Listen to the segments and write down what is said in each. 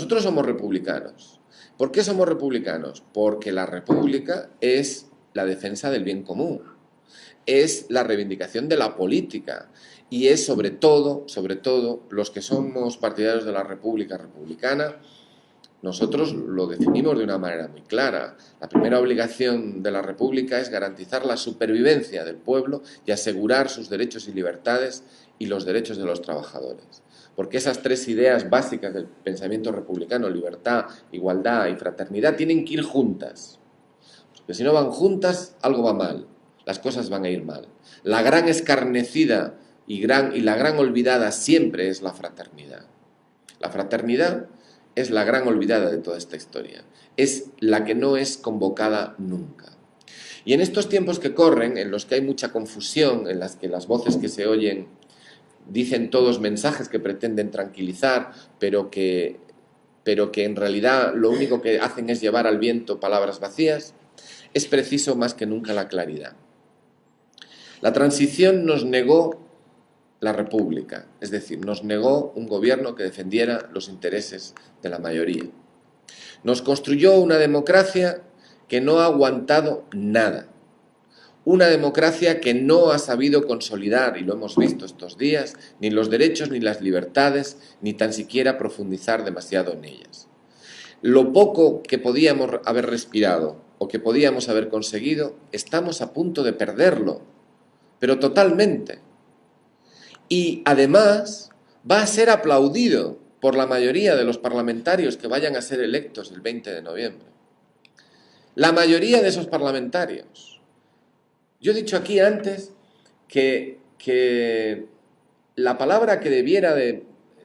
Nosotros somos republicanos. ¿Por qué somos republicanos? Porque la república es la defensa del bien común, es la reivindicación de la política y es sobre todo, los que somos partidarios de la república republicana, nosotros lo definimos de una manera muy clara. La primera obligación de la república es garantizar la supervivencia del pueblo y asegurar sus derechos y libertades y los derechos de los trabajadores. Porque esas tres ideas básicas del pensamiento republicano, libertad, igualdad y fraternidad, tienen que ir juntas. Porque si no van juntas, algo va mal, las cosas van a ir mal. La gran escarnecida y la gran olvidada siempre es la fraternidad. La fraternidad es la gran olvidada de toda esta historia. Es la que no es convocada nunca. Y en estos tiempos que corren, en los que hay mucha confusión, en las que las voces que se oyen dicen todos mensajes que pretenden tranquilizar, pero que en realidad lo único que hacen es llevar al viento palabras vacías, es preciso más que nunca la claridad. La transición nos negó la república, es decir, nos negó un gobierno que defendiera los intereses de la mayoría. Nos construyó una democracia que no ha aguantado nada. Una democracia que no ha sabido consolidar, y lo hemos visto estos días, ni los derechos ni las libertades, ni tan siquiera profundizar demasiado en ellas. Lo poco que podíamos haber respirado o que podíamos haber conseguido, estamos a punto de perderlo, pero totalmente. Y además va a ser aplaudido por la mayoría de los parlamentarios que vayan a ser electos el 20 de noviembre. La mayoría de esos parlamentarios. Yo he dicho aquí antes que la palabra que debiera de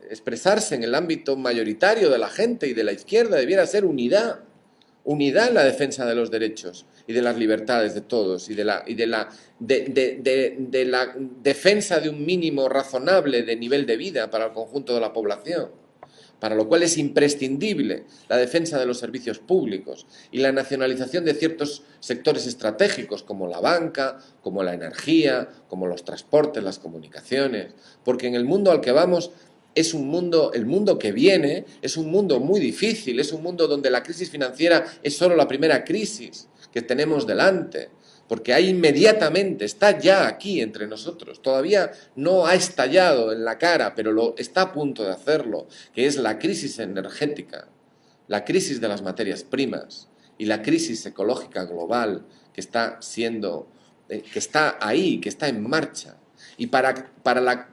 expresarse en el ámbito mayoritario de la gente y de la izquierda debiera ser unidad. Unidad en la defensa de los derechos y de las libertades de todos y de la defensa de un mínimo razonable de nivel de vida para el conjunto de la población, para lo cual es imprescindible la defensa de los servicios públicos y la nacionalización de ciertos sectores estratégicos como la banca, como la energía, como los transportes, las comunicaciones, porque en el mundo al que vamos es un mundo, el mundo que viene es un mundo muy difícil, es un mundo donde la crisis financiera es solo la primera crisis que tenemos delante, porque ahí inmediatamente, está ya aquí entre nosotros, todavía no ha estallado en la cara, pero está a punto de hacerlo, que es la crisis energética, la crisis de las materias primas y la crisis ecológica global que está ahí, que está en marcha. Y para la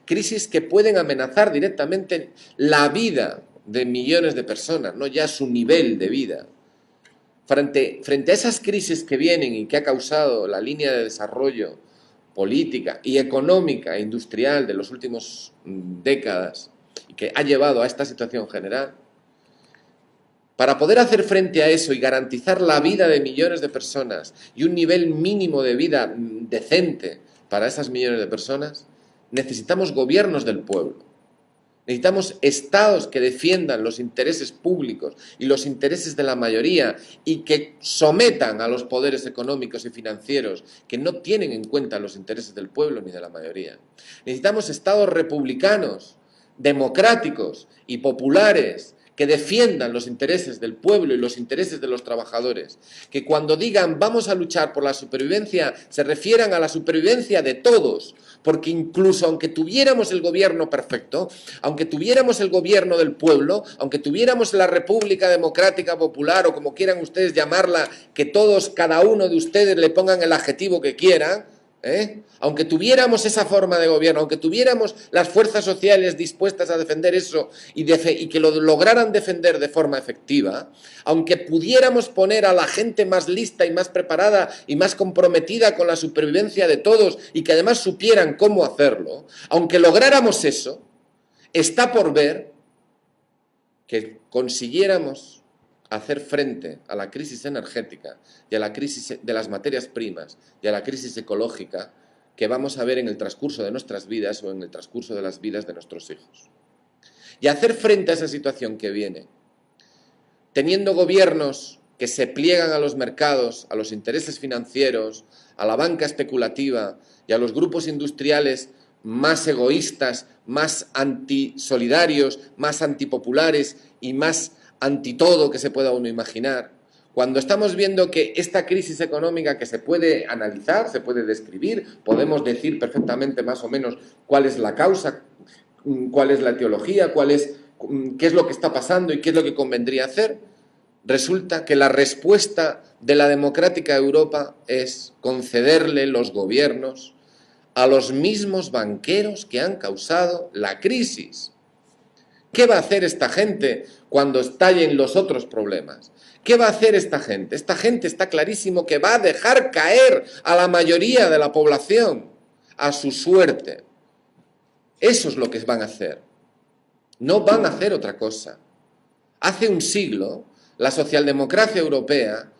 crisis que pueden amenazar directamente la vida de millones de personas, no ya su nivel de vida. Frente a esas crisis que vienen y que ha causado la línea de desarrollo política y económica e industrial de los últimos décadas y que ha llevado a esta situación general, para poder hacer frente a eso y garantizar la vida de millones de personas y un nivel mínimo de vida decente para esas millones de personas, necesitamos gobiernos del pueblo. Necesitamos estados que defiendan los intereses públicos y los intereses de la mayoría y que sometan a los poderes económicos y financieros que no tienen en cuenta los intereses del pueblo ni de la mayoría. Necesitamos estados republicanos, democráticos y populares que defiendan los intereses del pueblo y los intereses de los trabajadores, que cuando digan vamos a luchar por la supervivencia, se refieran a la supervivencia de todos, porque incluso aunque tuviéramos el gobierno perfecto, aunque tuviéramos el gobierno del pueblo, aunque tuviéramos la República Democrática Popular o como quieran ustedes llamarla, que todos, cada uno de ustedes le pongan el adjetivo que quieran, aunque tuviéramos esa forma de gobierno, aunque tuviéramos las fuerzas sociales dispuestas a defender eso y que lo lograran defender de forma efectiva, aunque pudiéramos poner a la gente más lista y más preparada y más comprometida con la supervivencia de todos y que además supieran cómo hacerlo, aunque lográramos eso, está por ver que consiguiéramos hacer frente a la crisis energética y a la crisis de las materias primas y a la crisis ecológica que vamos a ver en el transcurso de nuestras vidas o en el transcurso de las vidas de nuestros hijos. Y hacer frente a esa situación que viene, teniendo gobiernos que se pliegan a los mercados, a los intereses financieros, a la banca especulativa y a los grupos industriales más egoístas, más antisolidarios, más antipopulares y más anti todo que se pueda uno imaginar, cuando estamos viendo que esta crisis económica que se puede analizar, se puede describir, podemos decir perfectamente más o menos cuál es la causa, cuál es la etiología, qué es lo que está pasando y qué es lo que convendría hacer, resulta que la respuesta de la democrática Europa es concederle los gobiernos a los mismos banqueros que han causado la crisis. ¿Qué va a hacer esta gente cuando estallen los otros problemas? ¿Qué va a hacer esta gente? Esta gente está clarísimo que va a dejar caer a la mayoría de la población a su suerte. Eso es lo que van a hacer. No van a hacer otra cosa. Hace un siglo, la socialdemocracia europea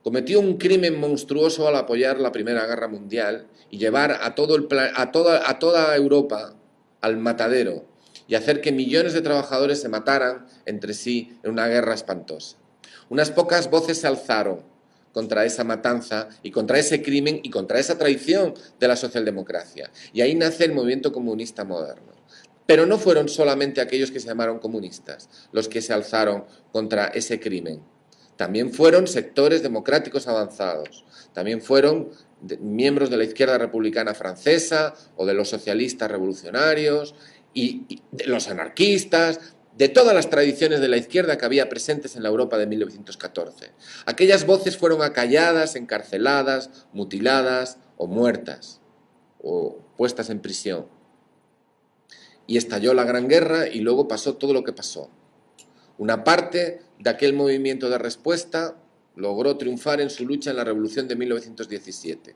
cometió un crimen monstruoso al apoyar la Primera Guerra Mundial y llevar a toda Europa al matadero y hacer que millones de trabajadores se mataran entre sí en una guerra espantosa. Unas pocas voces se alzaron contra esa matanza y contra ese crimen y contra esa traición de la socialdemocracia. Y ahí nace el movimiento comunista moderno. Pero no fueron solamente aquellos que se llamaron comunistas los que se alzaron contra ese crimen. También fueron sectores democráticos avanzados. También fueron miembros de la izquierda republicana francesa o de los socialistas revolucionarios y de los anarquistas, de todas las tradiciones de la izquierda que había presentes en la Europa de 1914. Aquellas voces fueron acalladas, encarceladas, mutiladas o muertas o puestas en prisión. Y estalló la Gran Guerra y luego pasó todo lo que pasó. Una parte de aquel movimiento de respuesta logró triunfar en su lucha en la Revolución de 1917.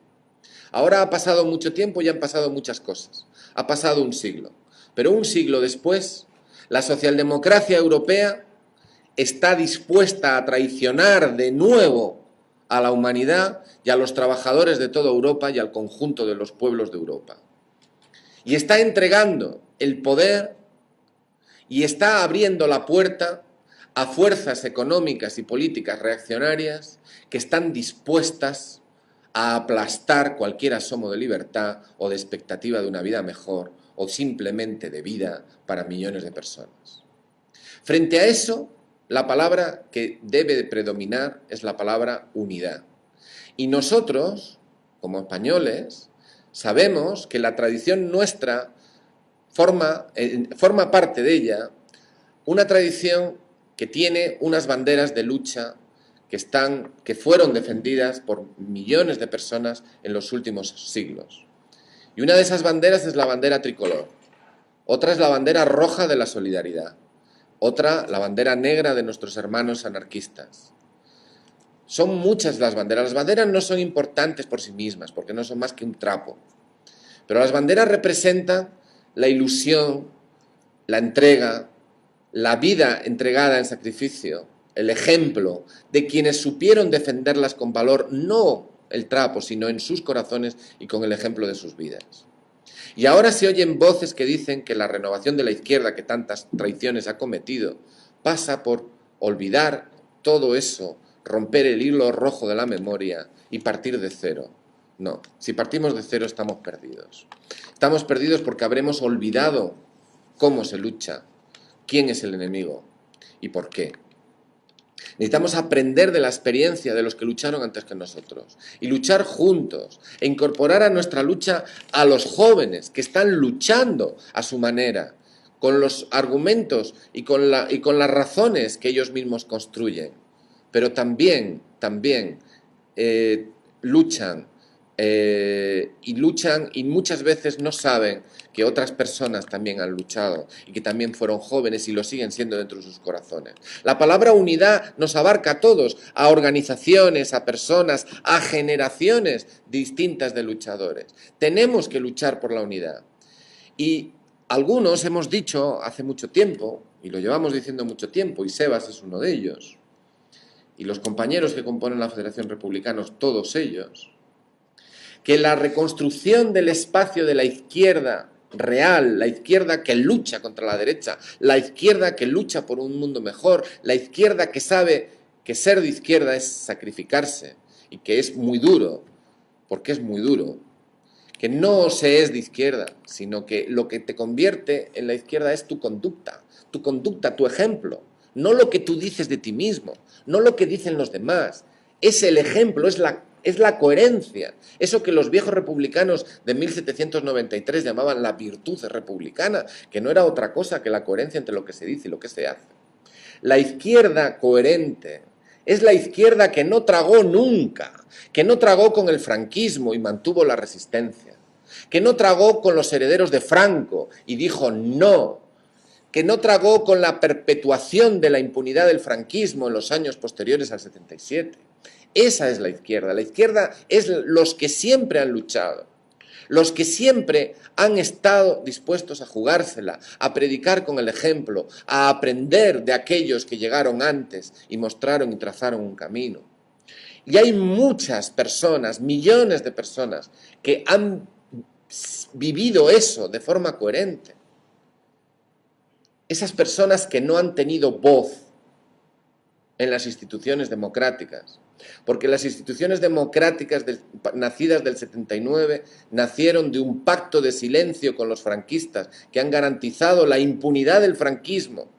Ahora ha pasado mucho tiempo y han pasado muchas cosas. Ha pasado un siglo. Pero un siglo después, la socialdemocracia europea está dispuesta a traicionar de nuevo a la humanidad y a los trabajadores de toda Europa y al conjunto de los pueblos de Europa. Y está entregando el poder y está abriendo la puerta a fuerzas económicas y políticas reaccionarias que están dispuestas a aplastar cualquier asomo de libertad o de expectativa de una vida mejor o simplemente de vida para millones de personas. Frente a eso, la palabra que debe de predominar es la palabra unidad. Y nosotros, como españoles, sabemos que la tradición nuestra forma parte de ella una tradición que tiene unas banderas de lucha que fueron defendidas por millones de personas en los últimos siglos. Y una de esas banderas es la bandera tricolor, otra es la bandera roja de la solidaridad, otra la bandera negra de nuestros hermanos anarquistas. Son muchas las banderas no son importantes por sí mismas, porque no son más que un trapo, pero las banderas representan la ilusión, la entrega, la vida entregada en sacrificio, el ejemplo de quienes supieron defenderlas con valor, no el trapo, sino en sus corazones y con el ejemplo de sus vidas. Y ahora se oyen voces que dicen que la renovación de la izquierda que tantas traiciones ha cometido pasa por olvidar todo eso, romper el hilo rojo de la memoria y partir de cero. No, si partimos de cero estamos perdidos. Estamos perdidos porque habremos olvidado cómo se lucha, quién es el enemigo y por qué. Necesitamos aprender de la experiencia de los que lucharon antes que nosotros y luchar juntos e incorporar a nuestra lucha a los jóvenes que están luchando a su manera, con los argumentos y con las razones que ellos mismos construyen. Pero también luchan y muchas veces no saben que otras personas también han luchado y que también fueron jóvenes y lo siguen siendo dentro de sus corazones. La palabra unidad nos abarca a todos, a organizaciones, a personas, a generaciones distintas de luchadores. Tenemos que luchar por la unidad. Y algunos hemos dicho hace mucho tiempo, y lo llevamos diciendo mucho tiempo, y Sebas es uno de ellos, y los compañeros que componen la Federación Republicanos, todos ellos, que la reconstrucción del espacio de la izquierda real, la izquierda que lucha contra la derecha, la izquierda que lucha por un mundo mejor, la izquierda que sabe que ser de izquierda es sacrificarse y que es muy duro, porque es muy duro, que no se es de izquierda, sino que lo que te convierte en la izquierda es tu conducta, tu ejemplo, no lo que tú dices de ti mismo, no lo que dicen los demás. Es el ejemplo, es la coherencia. Eso que los viejos republicanos de 1793 llamaban la virtud republicana, que no era otra cosa que la coherencia entre lo que se dice y lo que se hace. La izquierda coherente es la izquierda que no tragó nunca, que no tragó con el franquismo y mantuvo la resistencia, que no tragó con los herederos de Franco y dijo no, que no tragó con la perpetuación de la impunidad del franquismo en los años posteriores al 77. Esa es la izquierda. La izquierda es los que siempre han luchado, los que siempre han estado dispuestos a jugársela, a predicar con el ejemplo, a aprender de aquellos que llegaron antes y mostraron y trazaron un camino. Y hay muchas personas, millones de personas, que han vivido eso de forma coherente. Esas personas que no han tenido voz en las instituciones democráticas, porque las instituciones democráticas nacidas del 79 nacieron de un pacto de silencio con los franquistas que han garantizado la impunidad del franquismo,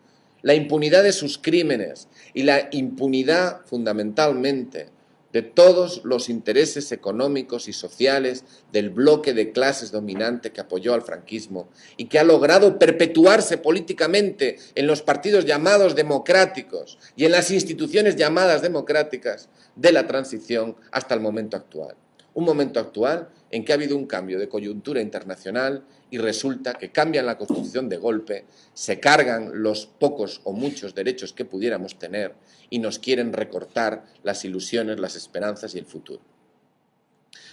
la impunidad de sus crímenes y la impunidad fundamentalmente de todos los intereses económicos y sociales del bloque de clases dominante que apoyó al franquismo y que ha logrado perpetuarse políticamente en los partidos llamados democráticos y en las instituciones llamadas democráticas de la transición hasta el momento actual. Un momento actual en que ha habido un cambio de coyuntura internacional y resulta que cambian la Constitución de golpe, se cargan los pocos o muchos derechos que pudiéramos tener y nos quieren recortar las ilusiones, las esperanzas y el futuro.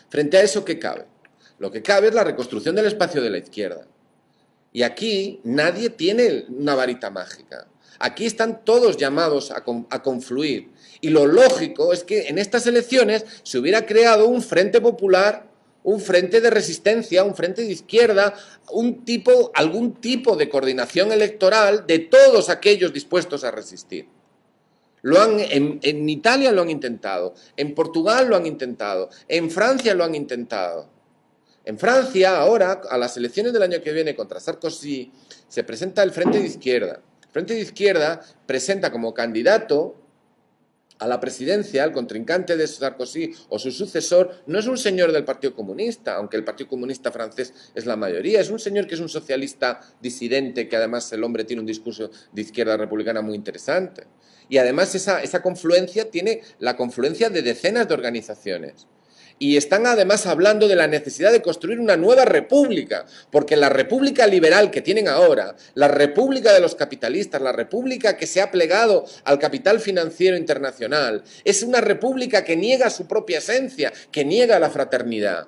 Frente a eso, ¿qué cabe? Lo que cabe es la reconstrucción del espacio de la izquierda. Y aquí nadie tiene una varita mágica. Aquí están todos llamados a confluir. Y lo lógico es que en estas elecciones se hubiera creado un frente popular, un frente de resistencia, un frente de izquierda, algún tipo de coordinación electoral de todos aquellos dispuestos a resistir. En Italia lo han intentado, en Portugal lo han intentado, en Francia lo han intentado. En Francia, ahora, a las elecciones del año que viene contra Sarkozy, se presenta el Frente de Izquierda. El Frente de Izquierda presenta como candidato a la presidencia, el contrincante de Sarkozy o su sucesor, no es un señor del Partido Comunista, aunque el Partido Comunista francés es la mayoría, es un señor que es un socialista disidente, que además el hombre tiene un discurso de izquierda republicana muy interesante. Y además esa confluencia tiene la confluencia de decenas de organizaciones. Y están además hablando de la necesidad de construir una nueva república, porque la república liberal que tienen ahora, la república de los capitalistas, la república que se ha plegado al capital financiero internacional, es una república que niega su propia esencia, que niega la fraternidad.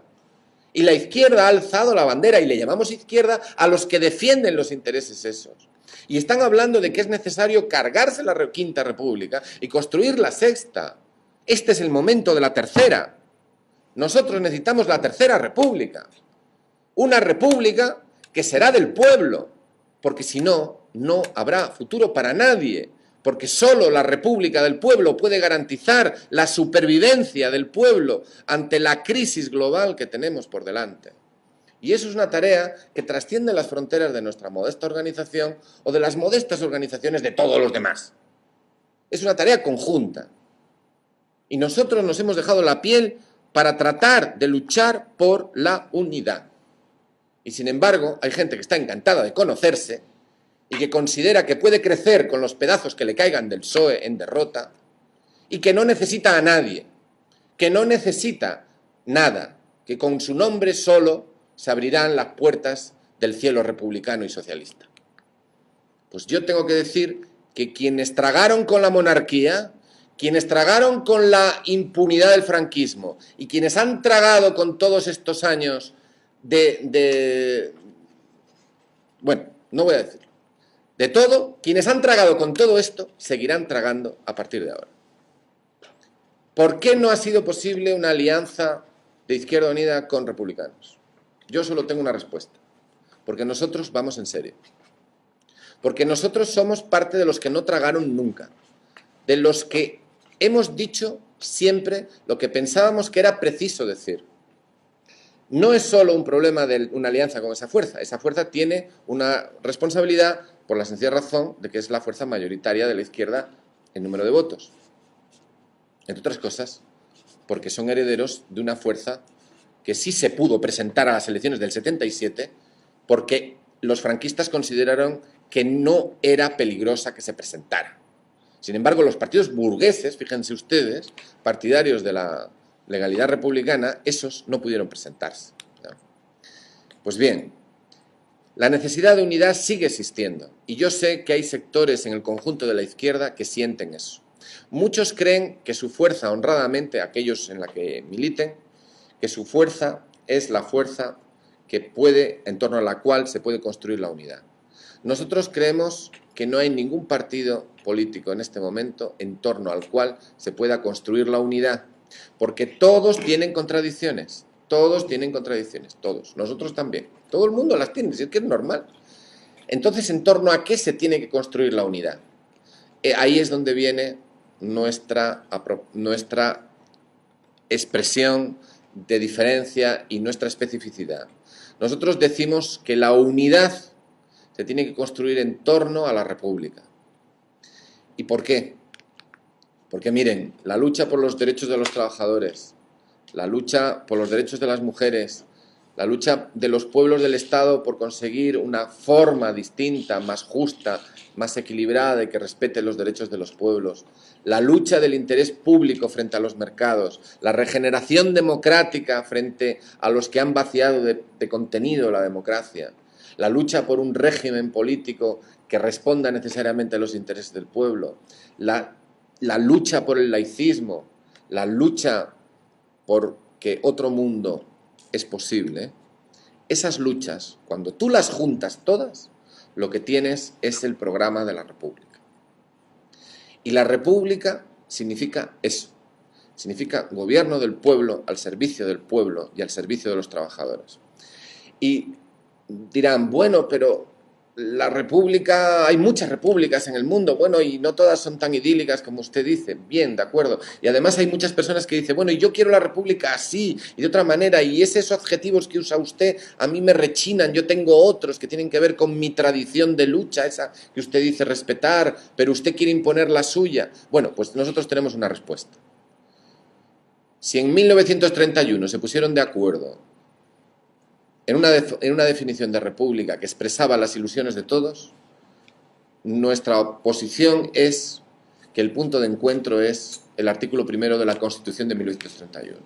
Y la izquierda ha alzado la bandera, y le llamamos izquierda a los que defienden los intereses esos. Y están hablando de que es necesario cargarse la quinta república y construir la sexta. Este es el momento de la tercera. Nosotros necesitamos la tercera república, una república que será del pueblo, porque si no, no habrá futuro para nadie, porque solo la república del pueblo puede garantizar la supervivencia del pueblo ante la crisis global que tenemos por delante. Y eso es una tarea que trasciende las fronteras de nuestra modesta organización o de las modestas organizaciones de todos los demás. Es una tarea conjunta. Y nosotros nos hemos dejado la piel para tratar de luchar por la unidad. Y sin embargo, hay gente que está encantada de conocerse y que considera que puede crecer con los pedazos que le caigan del PSOE en derrota y que no necesita a nadie, que no necesita nada, que con su nombre solo se abrirán las puertas del cielo republicano y socialista. Pues yo tengo que decir que quienes tragaron con la monarquía, quienes tragaron con la impunidad del franquismo y quienes han tragado con todos estos años bueno, no voy a decirlo, de todo, quienes han tragado con todo esto, seguirán tragando a partir de ahora. ¿Por qué no ha sido posible una alianza de Izquierda Unida con republicanos? Yo solo tengo una respuesta. Porque nosotros vamos en serio. Porque nosotros somos parte de los que no tragaron nunca. De los que hemos dicho siempre lo que pensábamos que era preciso decir. No es solo un problema de una alianza con esa fuerza tiene una responsabilidad por la sencilla razón de que es la fuerza mayoritaria de la izquierda en número de votos. Entre otras cosas, porque son herederos de una fuerza que sí se pudo presentar a las elecciones del 77 porque los franquistas consideraron que no era peligrosa que se presentara. Sin embargo, los partidos burgueses, fíjense ustedes, partidarios de la legalidad republicana, esos no pudieron presentarse. Pues bien, la necesidad de unidad sigue existiendo y yo sé que hay sectores en el conjunto de la izquierda que sienten eso. Muchos creen que su fuerza, honradamente, aquellos en la que militen, que su fuerza es la fuerza que puede, en torno a la cual se puede construir la unidad. Nosotros creemos que no hay ningún partido político en este momento en torno al cual se pueda construir la unidad, porque todos tienen contradicciones, todos. Nosotros también, todo el mundo las tiene, si es que es normal. Entonces, ¿en torno a qué se tiene que construir la unidad? Ahí es donde viene nuestra expresión de diferencia y nuestra especificidad. Nosotros decimos que la unidad se tiene que construir en torno a la República. ¿Y por qué? Porque miren, la lucha por los derechos de los trabajadores, la lucha por los derechos de las mujeres, la lucha de los pueblos del Estado por conseguir una forma distinta, más justa, más equilibrada y que respete los derechos de los pueblos, la lucha del interés público frente a los mercados, la regeneración democrática frente a los que han vaciado de contenido la democracia, la lucha por un régimen político que responda necesariamente a los intereses del pueblo, la lucha por el laicismo, la lucha por que otro mundo es posible. Esas luchas, cuando tú las juntas todas, lo que tienes es el programa de la República. Y la República significa eso, significa gobierno del pueblo, al servicio del pueblo y al servicio de los trabajadores. Y dirán, bueno, pero la república, hay muchas repúblicas en el mundo, bueno, y no todas son tan idílicas como usted dice, bien, de acuerdo, y además hay muchas personas que dicen, bueno, y yo quiero la república así, y de otra manera, y esos adjetivos que usa usted a mí me rechinan, yo tengo otros que tienen que ver con mi tradición de lucha, esa que usted dice respetar, pero usted quiere imponer la suya. Bueno, pues nosotros tenemos una respuesta. Si en 1931 se pusieron de acuerdo en una definición de república que expresaba las ilusiones de todos, nuestra posición es que el punto de encuentro es el artículo 1 de la Constitución de 1931.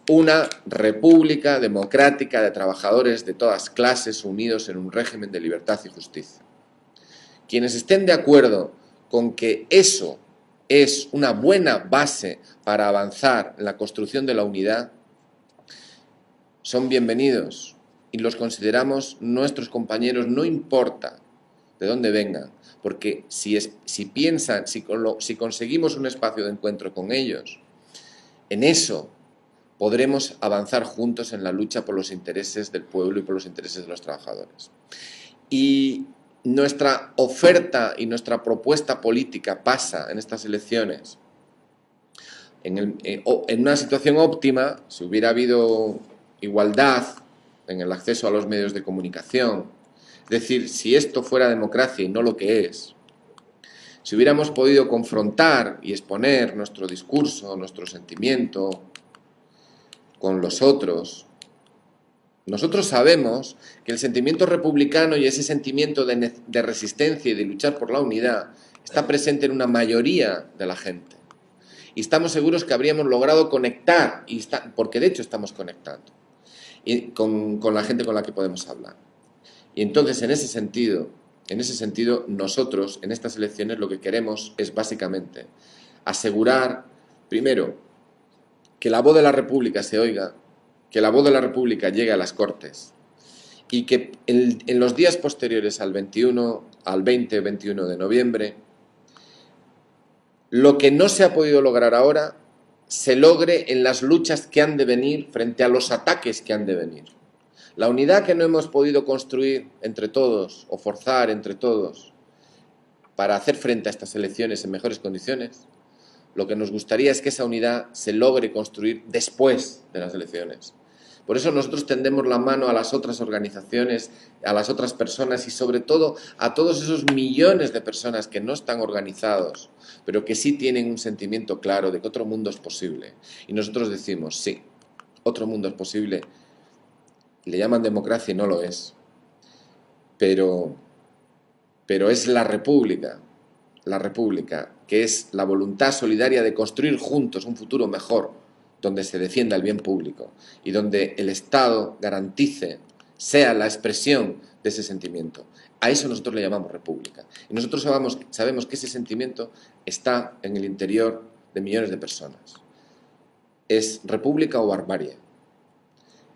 Una república democrática de trabajadores de todas clases unidos en un régimen de libertad y justicia. Quienes estén de acuerdo con que eso es una buena base para avanzar en la construcción de la unidad, son bienvenidos y los consideramos nuestros compañeros, no importa de dónde vengan, porque si conseguimos un espacio de encuentro con ellos, en eso podremos avanzar juntos en la lucha por los intereses del pueblo y por los intereses de los trabajadores. Y nuestra oferta y nuestra propuesta política pasa en estas elecciones en una situación óptima, si hubiera habido igualdad en el acceso a los medios de comunicación, es decir, si esto fuera democracia y no lo que es, si hubiéramos podido confrontar y exponer nuestro discurso, nuestro sentimiento con los otros, nosotros sabemos que el sentimiento republicano y ese sentimiento de resistencia y de luchar por la unidad está presente en una mayoría de la gente. Y estamos seguros que habríamos logrado conectar, porque de hecho estamos conectando, con la gente con la que podemos hablar. Y entonces, en ese sentido, nosotros, en estas elecciones, lo que queremos es básicamente asegurar, primero, que la voz de la República se oiga, que la voz de la República llegue a las Cortes y que en los días posteriores al 20-21 de noviembre, lo que no se ha podido lograr ahora se logre en las luchas que han de venir frente a los ataques que han de venir. La unidad que no hemos podido construir entre todos o forzar entre todos para hacer frente a estas elecciones en mejores condiciones, lo que nos gustaría es que esa unidad se logre construir después de las elecciones, Por eso nosotros tendemos la mano a las otras organizaciones, a las otras personas y sobre todo a todos esos millones de personas que no están organizados, pero que sí tienen un sentimiento claro de que otro mundo es posible. Y nosotros decimos, sí, otro mundo es posible. Le llaman democracia y no lo es. Pero es la república, que es la voluntad solidaria de construir juntos un futuro mejor, donde se defienda el bien público y donde el Estado garantice, sea la expresión de ese sentimiento. A eso nosotros le llamamos república. Y nosotros sabemos que ese sentimiento está en el interior de millones de personas. ¿Es república o barbarie?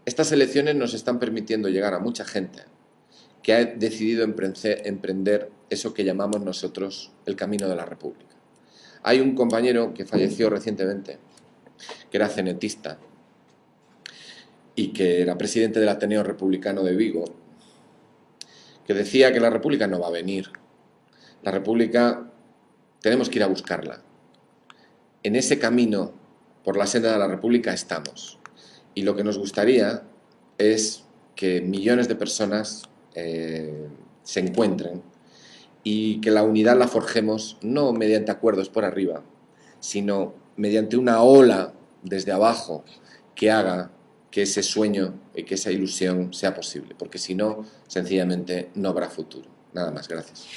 Estas elecciones nos están permitiendo llegar a mucha gente que ha decidido emprender eso que llamamos nosotros el camino de la república. Hay un compañero que falleció recientemente, que era cenetista y que era presidente del Ateneo Republicano de Vigo, que decía que la república no va a venir. La república tenemos que ir a buscarla. En ese camino por la senda de la república estamos. Y lo que nos gustaría es que millones de personas se encuentren y que la unidad la forjemos no mediante acuerdos por arriba, sino mediante una ola desde abajo que haga que ese sueño y que esa ilusión sea posible, porque si no, sencillamente no habrá futuro. Nada más, gracias.